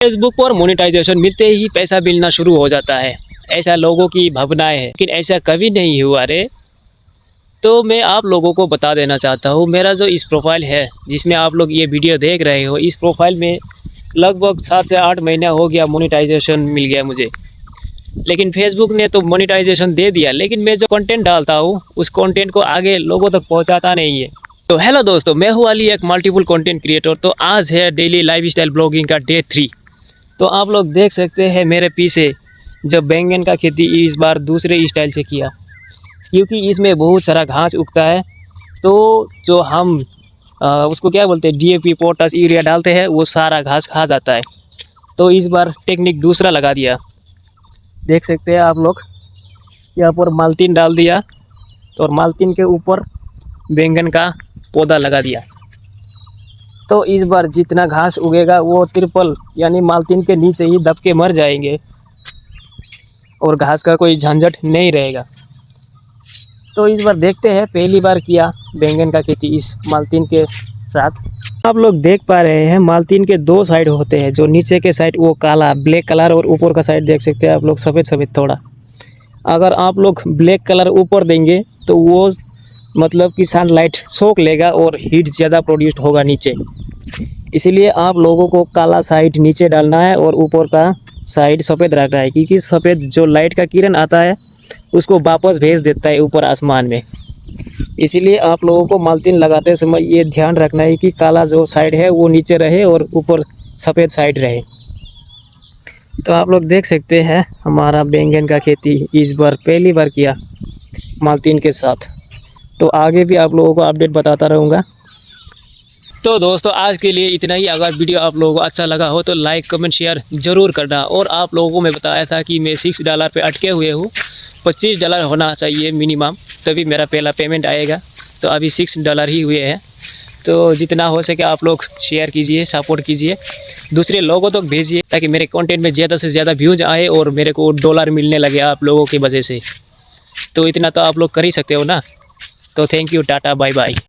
Facebook पर monetization मिलते ही पैसा मिलना शुरू हो जाता है, ऐसा लोगों की भावनाएं है, लेकिन ऐसा कभी नहीं हुआ रे। तो मैं आप लोगों को बता देना चाहता हूँ, मेरा जो इस प्रोफाइल है जिसमें आप लोग ये वीडियो देख रहे हो, इस प्रोफाइल में लगभग 7 से 8 महीना हो गया मोनेटाइजेशन मिल गया मुझे। लेकिन फेसबुक ने तो मोनेटाइजेशन दे दिया, लेकिन मैं जो कंटेंट डालता हूँ उस कंटेंट को आगे लोगों तक पहुँचाता नहीं है। तो हेलो दोस्तों, मैं हूँ अली, एक मल्टीपल कंटेंट क्रिएटर। तो आज है डेली लाइफस्टाइल ब्लॉगिंग का डे 3। तो आप लोग देख सकते हैं मेरे पीछे जब बैंगन का खेती इस बार दूसरे स्टाइल से किया, क्योंकि इसमें बहुत सारा घास उगता है। तो जो हम उसको क्या बोलते हैं, डीएपी, पोटास, यूरिया डालते हैं, वो सारा घास खा जाता है। तो इस बार टेक्निक दूसरा लगा दिया। देख सकते हैं आप लोग, यहाँ पर माल्टीन डाल दिया और माल्टीन के ऊपर बैंगन का पौधा लगा दिया। तो इस बार जितना घास उगेगा वो ट्रिपल यानी माल्टीन के नीचे ही दब के मर जाएंगे और घास का कोई झंझट नहीं रहेगा। तो इस बार देखते हैं, पहली बार किया बैंगन का खेती इस माल्टीन के साथ। आप लोग देख पा रहे हैं माल्टीन के 2 साइड होते हैं, जो नीचे के साइड वो काला ब्लैक कलर और ऊपर का साइड देख सकते हैं आप लोग सफ़ेद सफ़ेद थोड़ा। अगर आप लोग ब्लैक कलर ऊपर देंगे तो वो मतलब कि सनलाइट सोख लेगा और हीट ज़्यादा प्रोड्यूस होगा नीचे। इसीलिए आप लोगों को काला साइड नीचे डालना है और ऊपर का साइड सफ़ेद रखना है, क्योंकि सफ़ेद जो लाइट का किरण आता है उसको वापस भेज देता है ऊपर आसमान में। इसीलिए आप लोगों को माल्टीन लगाते समय ये ध्यान रखना है कि काला जो साइड है वो नीचे रहे और ऊपर सफ़ेद साइड रहे। तो आप लोग देख सकते हैं हमारा बैंगन का खेती इस बार पहली बार किया माल्टीन के साथ। तो आगे भी आप लोगों को अपडेट बताता रहूँगा। तो दोस्तों आज के लिए इतना ही। अगर वीडियो आप लोगों को अच्छा लगा हो तो लाइक, कमेंट, शेयर ज़रूर करना। और आप लोगों को मैं बताया था कि मैं $6 पे अटके हुए हूँ, $25 होना चाहिए मिनिमम, तभी मेरा पहला पेमेंट आएगा। तो अभी $6 ही हुए हैं। तो जितना हो सके आप लोग शेयर कीजिए, सपोर्ट कीजिए, दूसरे लोगों तक भेजिए, ताकि मेरे कंटेंट में ज़्यादा से ज़्यादा व्यूज़ आए और मेरे को डॉलर मिलने लगे आप लोगों की वजह से। तो इतना तो आप लोग कर ही सकते हो ना। तो thank you, tata, bye bye.